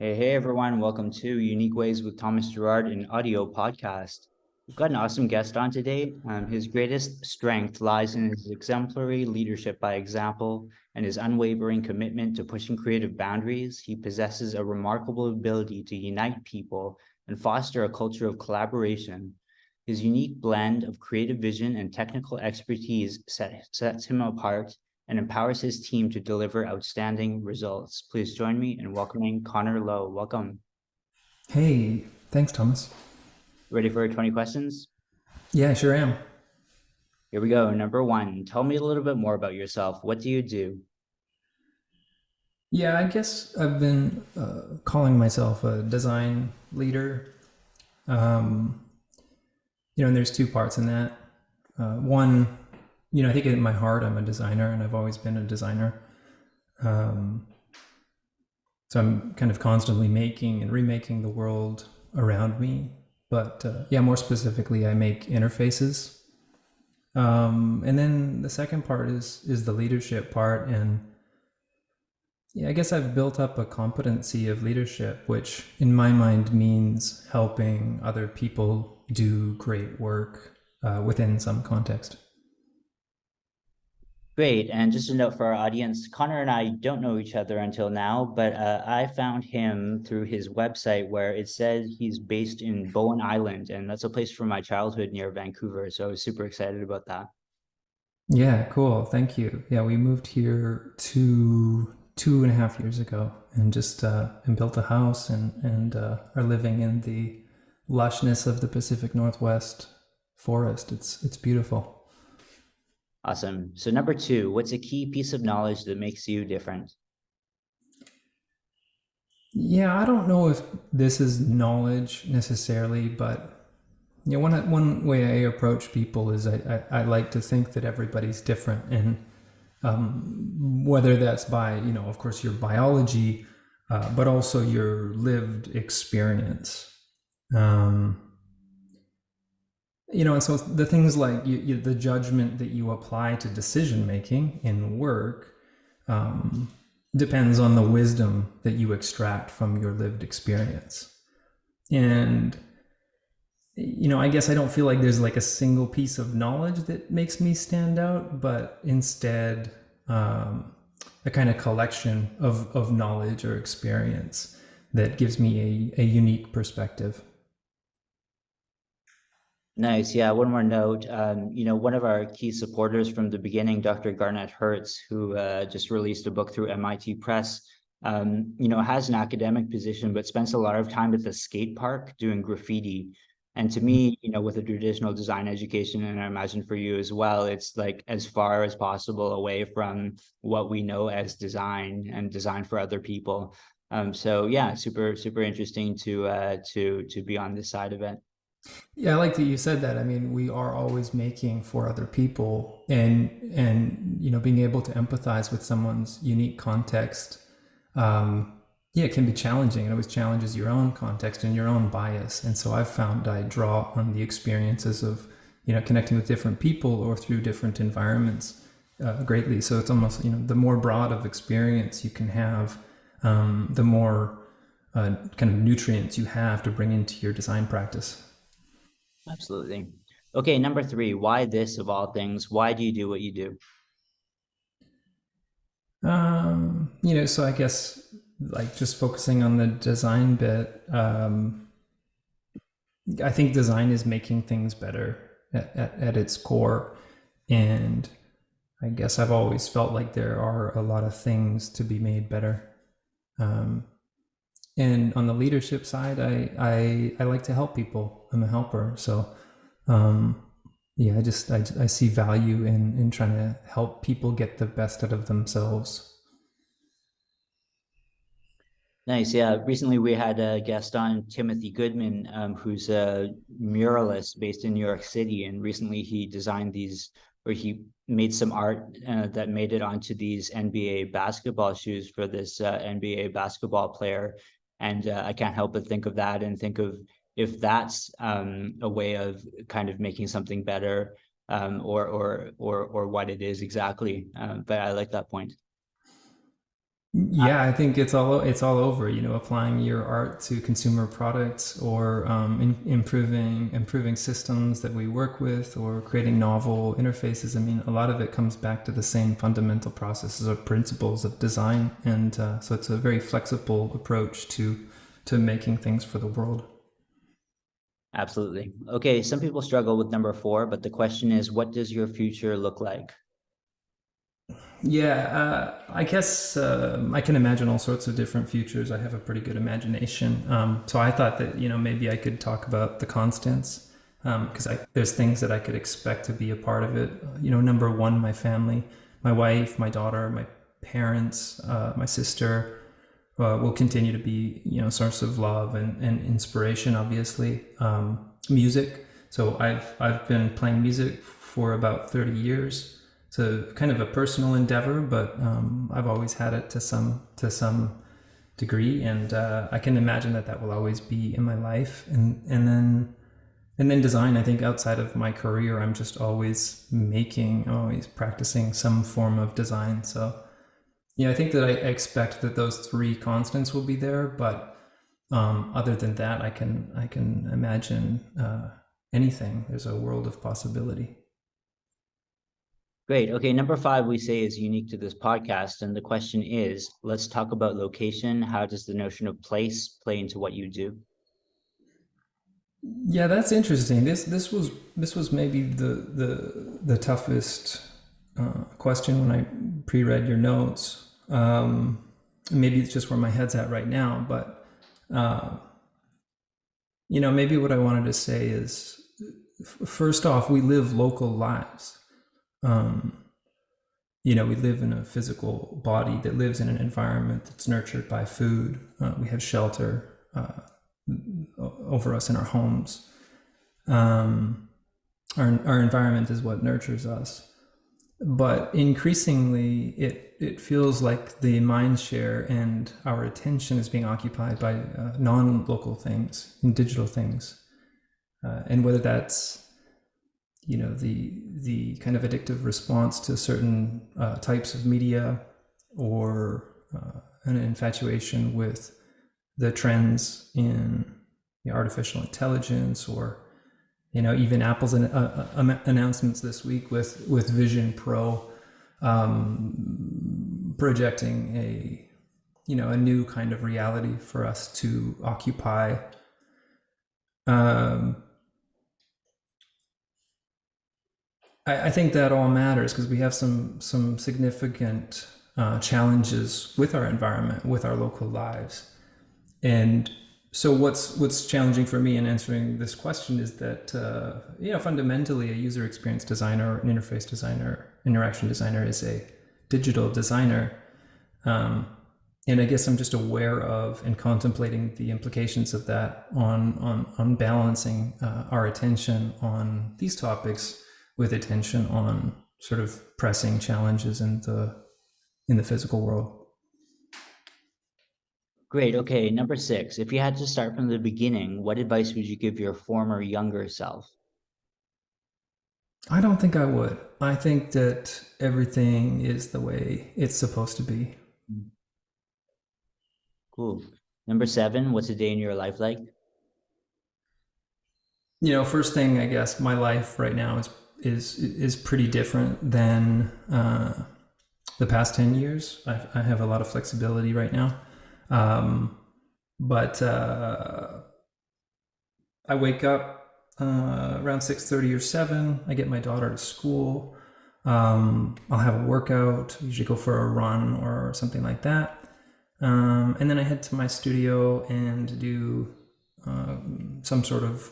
Hey everyone, welcome to Unique Ways with Thomas Gerard, an audio podcast. We've got an awesome guest on today. His greatest strength lies in his exemplary leadership by example and his unwavering commitment to pushing creative boundaries. He possesses a remarkable ability to unite people and foster a culture of collaboration. His unique blend of creative vision and technical expertise sets him apart and empowers his team to deliver outstanding results. Please join me in welcoming Connor Lowe. Welcome. Hey, thanks, Thomas. Ready for 20 questions? Yeah, I sure am. Here we go. Number one, tell me a little bit more about yourself. What do you do? Yeah, I guess I've been calling myself a design leader. Um, and there's two parts in that. One, I think in my heart I'm a designer, and I've always been a designer. Um, so I'm kind of constantly making and remaking the world around me. But more specifically, I make interfaces. And then the second part is the leadership part, and yeah, I guess I've built up a competency of leadership, which in my mind means helping other people do great work within some context. Great. And just a note for our audience, Connor and I don't know each other until now, but I found him through his website where it says he's based in Bowen Island, and that's a place from my childhood near Vancouver. So I was super excited about that. Yeah, cool. Thank you. Yeah, we moved here 2.5 years ago, and just and built a house, and are living in the lushness of the Pacific Northwest forest. It's beautiful. Awesome. So number two, what's a key piece of knowledge that makes you different? Yeah, I don't know if this is knowledge necessarily, but one way I approach people is I like to think that everybody's different, and whether that's by of course your biology, but also your lived experience. Um, and so the things like the judgment that you apply to decision making in work um, depends on the wisdom that you extract from your lived experience. And I guess I don't feel like there's like a single piece of knowledge that makes me stand out, but instead a kind of collection of knowledge or experience that gives me a unique perspective. Nice. Yeah. One more note. One of our key supporters from the beginning, Dr. Garnett Hertz, who just released a book through MIT Press, has an academic position, but spends a lot of time at the skate park doing graffiti. And to me, with a traditional design education, and I imagine for you as well, it's like as far as possible away from what we know as design and design for other people. So yeah, super, super interesting to be on this side of it. Yeah, I like that you said that. I mean, we are always making for other people, and being able to empathize with someone's unique context. Yeah, it can be challenging. It always challenges your own context and your own bias. And so I've found I draw on the experiences of connecting with different people or through different environments greatly. So it's almost the more broad of experience you can have, the more kind of nutrients you have to bring into your design practice. Absolutely. Okay, number three, why this of all things? Why do you do what you do? So I guess like just focusing on the design bit, I think design is making things better at its core. And I guess I've always felt like there are a lot of things to be made better. Um, and on the leadership side, I like to help people. I'm a helper. So, um, yeah, I see value in trying to help people get the best out of themselves. Nice. Yeah. Recently, we had a guest on, Timothy Goodman, who's a muralist based in New York City. And recently he designed these, or he made some art that made it onto these NBA basketball shoes for this NBA basketball player. And I can't help but think of that and think of if that's a way of kind of making something better, or what it is exactly. But I like that point. Yeah, I think it's all over. Applying your art to consumer products, or improving systems that we work with, or creating novel interfaces. I mean, a lot of it comes back to the same fundamental processes or principles of design, and so it's a very flexible approach to making things for the world. Absolutely. Okay, some people struggle with number four, but the question is, what does your future look like? Yeah, I guess I can imagine all sorts of different futures. I have a pretty good imagination. So I thought that maybe I could talk about the constants, because there's things that I could expect to be a part of it. Number one, my family, my wife, my daughter, my parents, my sister will continue to be source of love and inspiration. Obviously, music. So I've been playing music for about 30 years. It's a kind of a personal endeavor, but I've always had it to some degree, and I can imagine that will always be in my life. And then design. I think outside of my career, I'm just always practicing some form of design. So yeah, I think that I expect that those three constants will be there, but other than that, I can imagine anything. There's a world of possibility. Great. Okay, number five we say is unique to this podcast, and the question is, let's talk about location. How does the notion of place play into what you do? Yeah, that's interesting. This was maybe the toughest question when I pre-read your notes. Maybe it's just where my head's at right now, but uh, maybe what I wanted to say is, first off, we live local lives. Um, we live in a physical body that lives in an environment that's nurtured by food. We have shelter over us in our homes. Our environment is what nurtures us. But increasingly, it feels like the mind share and our attention is being occupied by non-local things and digital things. And whether that's the kind of addictive response to certain types of media, or an infatuation with the trends in artificial intelligence, or even Apple's announcements this week with Vision Pro, projecting a new kind of reality for us to occupy. I think that all matters because we have some significant challenges with our environment, with our local lives. And so what's challenging for me in answering this question is that fundamentally a user experience designer, an interface designer, interaction designer is a digital designer. And I guess I'm just aware of and contemplating the implications of that on balancing our attention on these topics with attention on sort of pressing challenges in the physical world. Great. Okay, number six, if you had to start from the beginning, what advice would you give your former younger self? I don't think I would. I think that everything is the way it's supposed to be. Cool. Number seven, what's a day in your life like? First thing, I guess my life right now is pretty different than the past 10 years. I have a lot of flexibility right now. But I wake up around 6:30 or 7. I get my daughter to school. I'll have a workout, usually go for a run or something like that. And then I head to my studio and do some sort of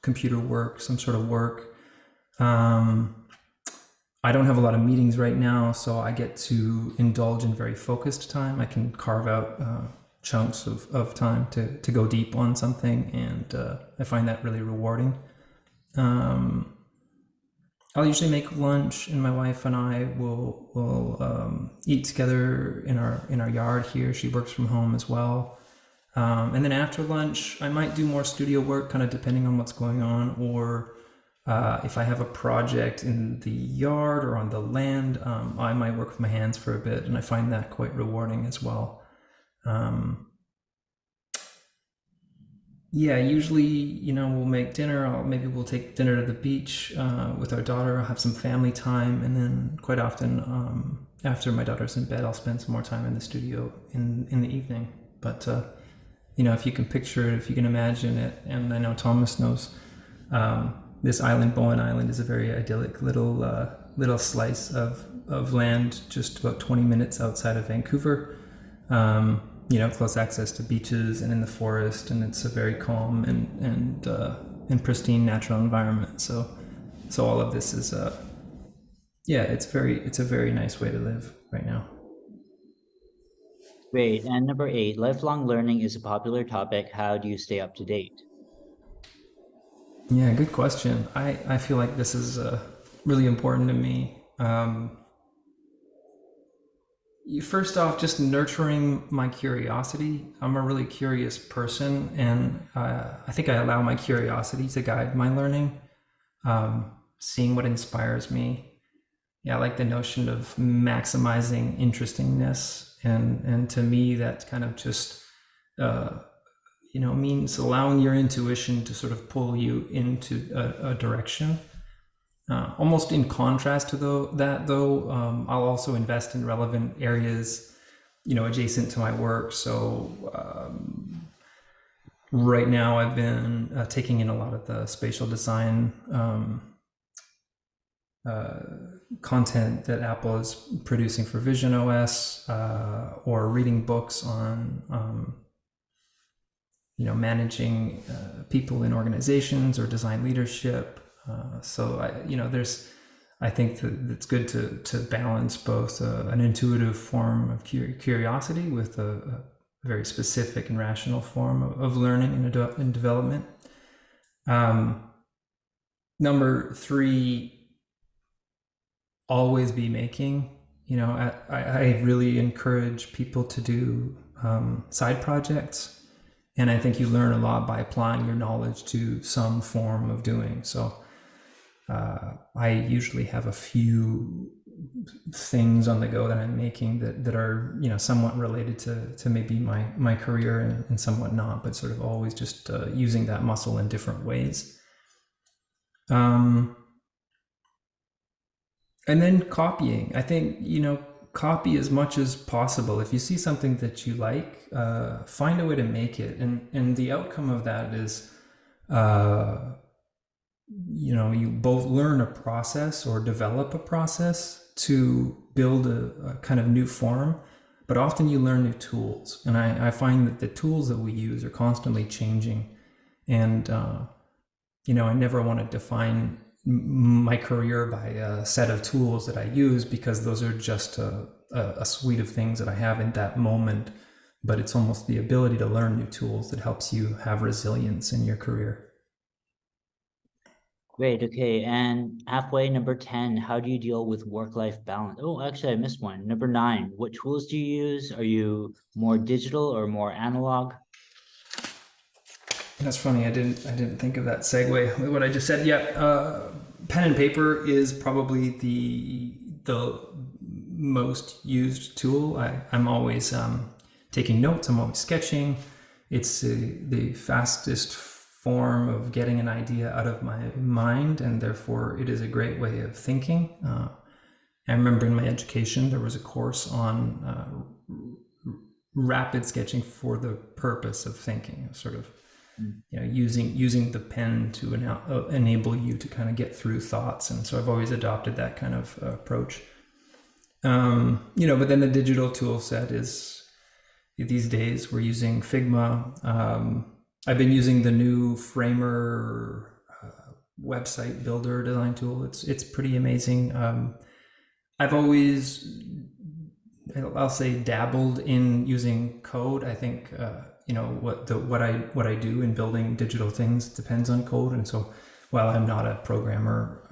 computer work, some sort of work. I don't have a lot of meetings right now, so I get to indulge in very focused time. I can carve out chunks of time to go deep on something, and I find that really rewarding. I'll usually make lunch, and my wife and I will eat together in our yard here. She works from home as well. And then after lunch, I might do more studio work, kind of depending on what's going on, or If I have a project in the yard or on the land, I might work with my hands for a bit, and I find that quite rewarding as well. Yeah, usually, we'll make dinner. Maybe we'll take dinner to the beach with our daughter. I'll have some family time, and then quite often, after my daughter's in bed, I'll spend some more time in the studio in the evening. But if you can picture it, if you can imagine it, and I know Thomas knows, this island, Bowen Island, is a very idyllic little slice of land, just about 20 minutes outside of Vancouver. Close access to beaches and in the forest, and it's a very calm and pristine natural environment. So all of this is it's a very nice way to live right now. Great. And number 8, lifelong learning is a popular topic. How do you stay up to date? Yeah, good question. I feel like this is really important to me. First off, just nurturing my curiosity. I'm a really curious person, and I think I allow my curiosity to guide my learning, seeing what inspires me. Yeah, I like the notion of maximizing interestingness, and to me, that kind of just means allowing your intuition to sort of pull you into a direction. Almost in contrast to that, I'll also invest in relevant areas, adjacent to my work. So right now I've been taking in a lot of the spatial design content that Apple is producing for Vision OS, or reading books on managing people in organizations or design leadership. I think that it's good to balance both an intuitive form of curiosity with a very specific and rational form of learning and development. Number 3, always be making. I really encourage people to do side projects, and I think you learn a lot by applying your knowledge to some form of doing so. I usually have a few things on the go that I'm making that are somewhat related to maybe my career and somewhat not, but sort of always just using that muscle in different ways. And then copying. I think copy as much as possible. If you see something that you like, find a way to make it, and the outcome of that is you both learn a process or develop a process to build a kind of new form, but often you learn new tools. And I find that the tools that we use are constantly changing. And, I never want to define my career by a set of tools that I use, because those are just a suite of things that I have in that moment. But it's almost the ability to learn new tools that helps you have resilience in your career. Great. Okay. And halfway, number 10, how do you deal with work-life balance? Oh, actually, I missed one. Number 9, what tools do you use? Are you more digital or more analog? That's funny. I didn't think of that segue with what I just said. Yeah, pen and paper is probably the most used tool. I'm always taking notes. I'm always sketching. It's the fastest form of getting an idea out of my mind, and therefore it is a great way of thinking. I remember in my education there was a course on rapid sketching for the purpose of thinking, sort of using the pen to enable you to kind of get through thoughts. And so I've always adopted that kind of approach. But then the digital tool set is, these days we're using Figma. I've been using the new Framer website builder design tool. It's pretty amazing. I've always, I'll say, dabbled in using code. I think what I do in building digital things depends on code. And so while I'm not a programmer,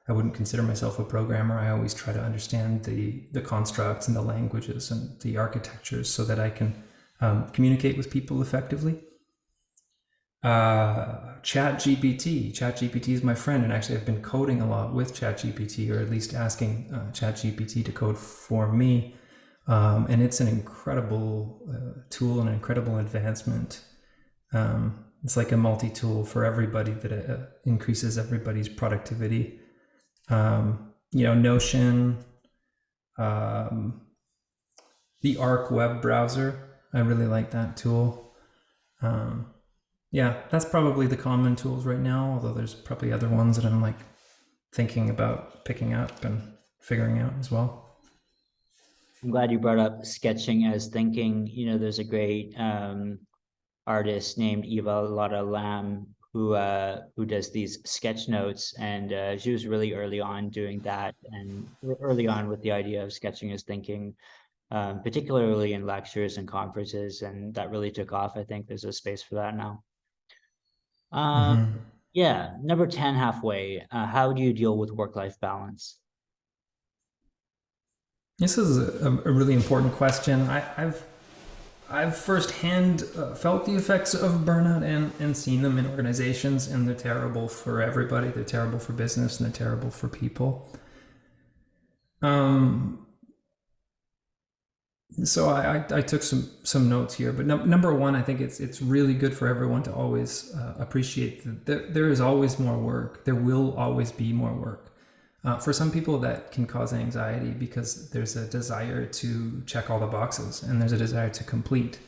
I wouldn't consider myself a programmer. I always try to understand the constructs and the languages and the architectures so that I can communicate with people effectively. ChatGPT is my friend, and actually I've been coding a lot with ChatGPT, or at least asking ChatGPT to code for me. And it's an incredible tool, and an incredible advancement. It's like a multi-tool for everybody that increases everybody's productivity. Notion, the Arc web browser, I really like that tool. Yeah, that's probably the common tools right now, although there's probably other ones that I'm like thinking about picking up and figuring out as well. I'm glad you brought up sketching as thinking. There's a great artist named Eva Lotta Lam who does these sketch notes, and she was really early on doing that, and early on with the idea of sketching as thinking, particularly in lectures and conferences, and that really took off. I think there's a space for that now. Yeah, number 10, halfway. How do you deal with work-life balance? This is a really important question. I've firsthand felt the effects of burnout and seen them in organizations, and they're terrible for everybody. They're terrible for business, and they're terrible for people. So I took some notes here, but number one, I think it's really good for everyone to always appreciate that there is always more work. There will always be more work. For some people, that can cause anxiety because there's a desire to check all the boxes, and there's a desire to complete.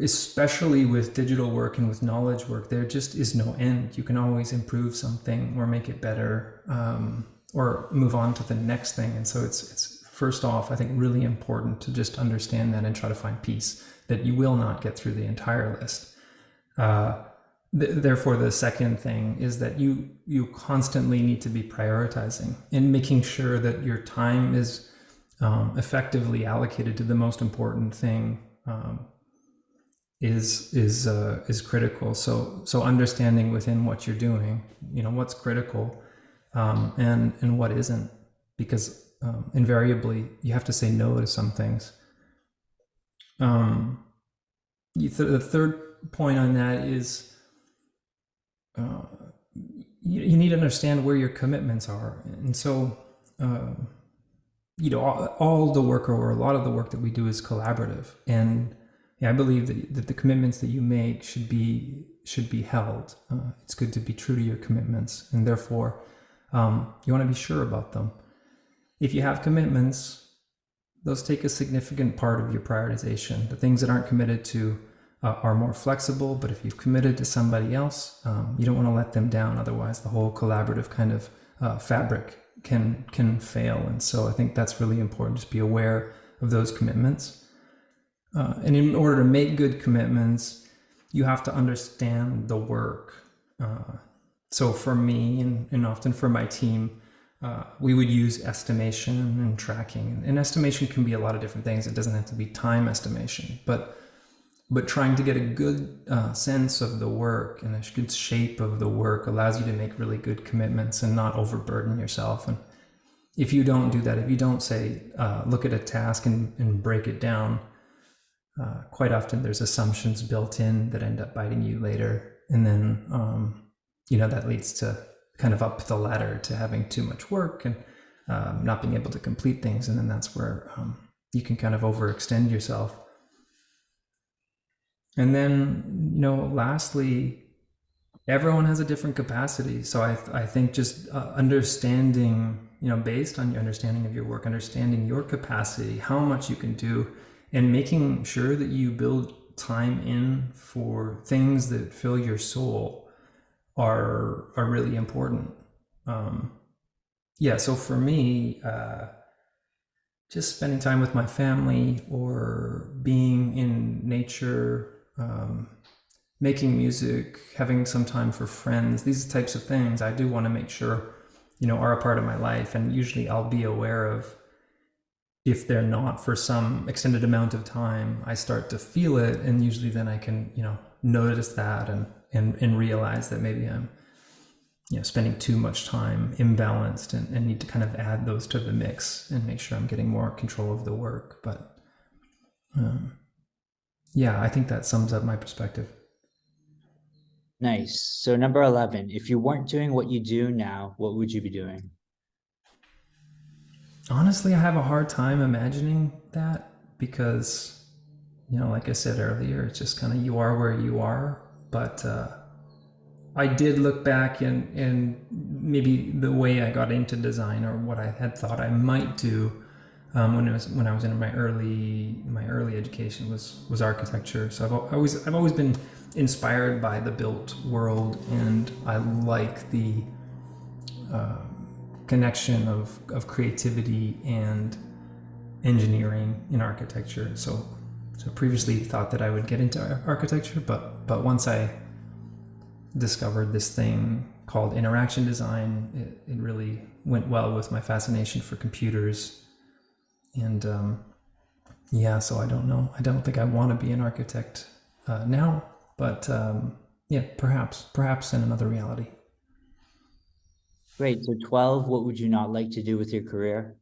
Especially with digital work and with knowledge work, there just is no end. You can always improve something or make it better, or move on to the next thing. And so it's first off, I think, really important to just understand that and try to find peace, that you will not get through the entire list. Therefore, the second thing is that you constantly need to be prioritizing and making sure that your time is effectively allocated to the most important thing is critical. So understanding within what you're doing, what's critical and what isn't, because invariably you have to say no to some things. The third point on that is you need to understand where your commitments are. And so, all the work, or a lot of the work that we do, is collaborative. And I believe that the commitments that you make should be held. It's good to be true to your commitments, and therefore, you want to be sure about them. If you have commitments, those take a significant part of your prioritization. The things that aren't committed to are more flexible, but if you've committed to somebody else, you don't want to let them down. Otherwise, the whole collaborative kind of fabric can fail. And so I think that's really important. Just be aware of those commitments. And in order to make good commitments, you have to understand the work. So for me, and often for my team, we would use estimation and tracking. And estimation can be a lot of different things. It doesn't have to be time estimation, but trying to get a good sense of the work and a good shape of the work allows you to make really good commitments and not overburden yourself. And if you don't do that, if you don't say, look at a task and break it down, quite often there's assumptions built in that end up biting you later. And then, that leads to kind of up the ladder to having too much work and not being able to complete things. And then that's where you can kind of overextend yourself. And then, lastly, everyone has a different capacity. So I think just understanding, based on your understanding of your work, understanding your capacity, how much you can do, and making sure that you build time in for things that fill your soul are really important. So for me, just spending time with my family or being in nature, making music, having some time for friends, these types of things I do want to make sure, are a part of my life. And usually I'll be aware of, if they're not for some extended amount of time, I start to feel it. And usually then I can, notice that and realize that maybe I'm, spending too much time imbalanced and need to kind of add those to the mix and make sure I'm getting more control of the work. But Yeah, I think that sums up my perspective. Nice. So number 11, if you weren't doing what you do now, what would you be doing? Honestly, I have a hard time imagining that because, like I said earlier, it's just kind of you are where you are. But I did look back and maybe the way I got into design or what I had thought I might do when I was in my early education was architecture. So I've always been inspired by the built world, and I like the connection of creativity and engineering in architecture. So previously thought that I would get into architecture, but once I discovered this thing called interaction design, it really went well with my fascination for computers. And yeah, so I don't know. I don't think I want to be an architect now, but yeah, perhaps in another reality. Great. So 12, what would you not like to do with your career?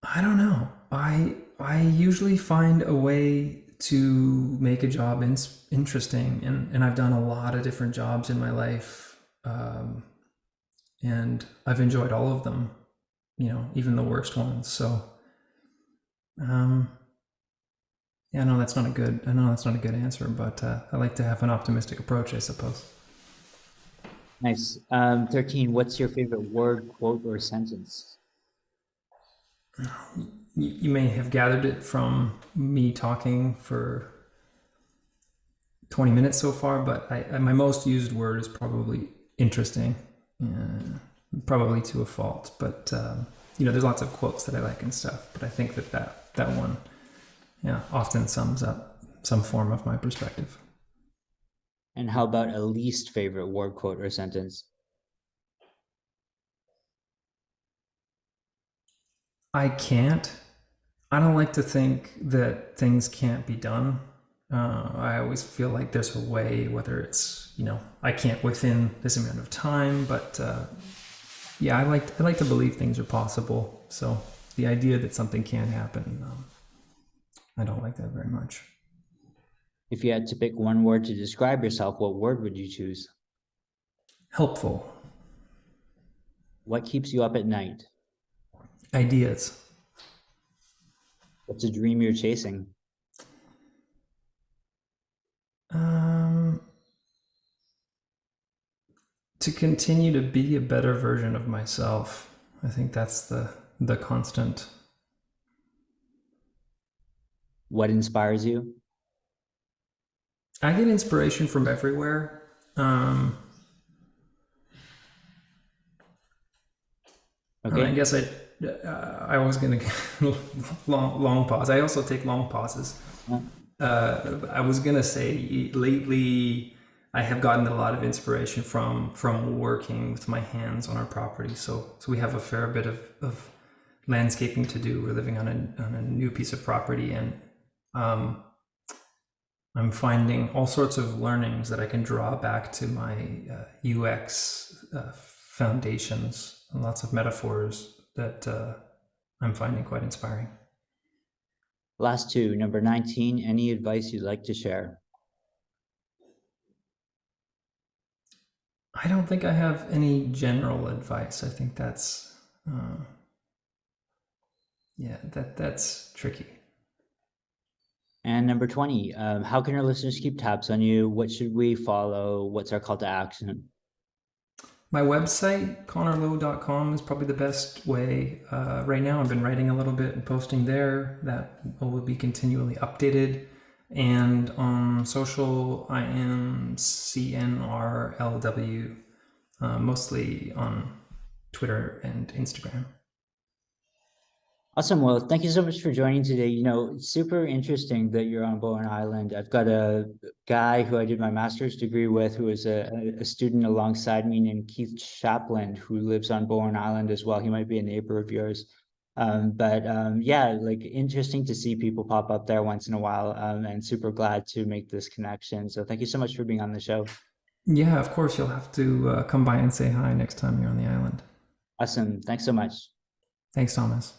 I don't know. I usually find a way to make a job interesting, and I've done a lot of different jobs in my life, and I've enjoyed all of them. Even the worst ones. So, um, yeah, I know that's not a good answer, but I like to have an optimistic approach, I suppose. Nice. 13, what's your favorite word, quote, or sentence? You may have gathered it from me talking for 20 minutes so far, but my most used word is probably interesting, probably to a fault. But there's lots of quotes that I like and stuff. But I think that one, yeah, often sums up some form of my perspective. And how about a least favorite word, quote, or sentence? I can't. I don't like to think that things can't be done. I always feel like there's a way, whether it's I can't within this amount of time, but yeah, I like to believe things are possible. So the idea that something can't happen, I don't like that very much. If you had to pick one word to describe yourself, what word would you choose? Helpful. What keeps you up at night? Ideas. What's a dream you're chasing? Um, to continue to be a better version of myself. I think that's the constant. What inspires you? I get inspiration from everywhere. I Okay. guess I was gonna long pause. I also take long pauses. I was gonna say lately I have gotten a lot of inspiration from working with my hands on our property. So we have a fair bit of landscaping to do. We're living on a new piece of property, and um, I'm finding all sorts of learnings that I can draw back to my UX foundations, and lots of metaphors that I'm finding quite inspiring. Last two, number 19, any advice you'd like to share? I don't think I have any general advice. I think yeah, that's tricky. And number 20, how can our listeners keep tabs on you? What should we follow? What's our call to action? My website, connorlowe.com, is probably the best way. Right now, I've been writing a little bit and posting there. That will be continually updated. And on social, I am CNRLW, mostly on Twitter and Instagram. Awesome. Well, thank you so much for joining today. It's super interesting that you're on Bowen Island. I've got a guy who I did my master's degree with, who is a student alongside me named Keith Chaplin, who lives on Bowen Island as well. He might be a neighbor of yours. But yeah, like interesting to see people pop up there once in a while, and super glad to make this connection. So thank you so much for being on the show. Yeah, of course, you'll have to come by and say hi next time you're on the island. Awesome. Thanks so much. Thanks, Thomas.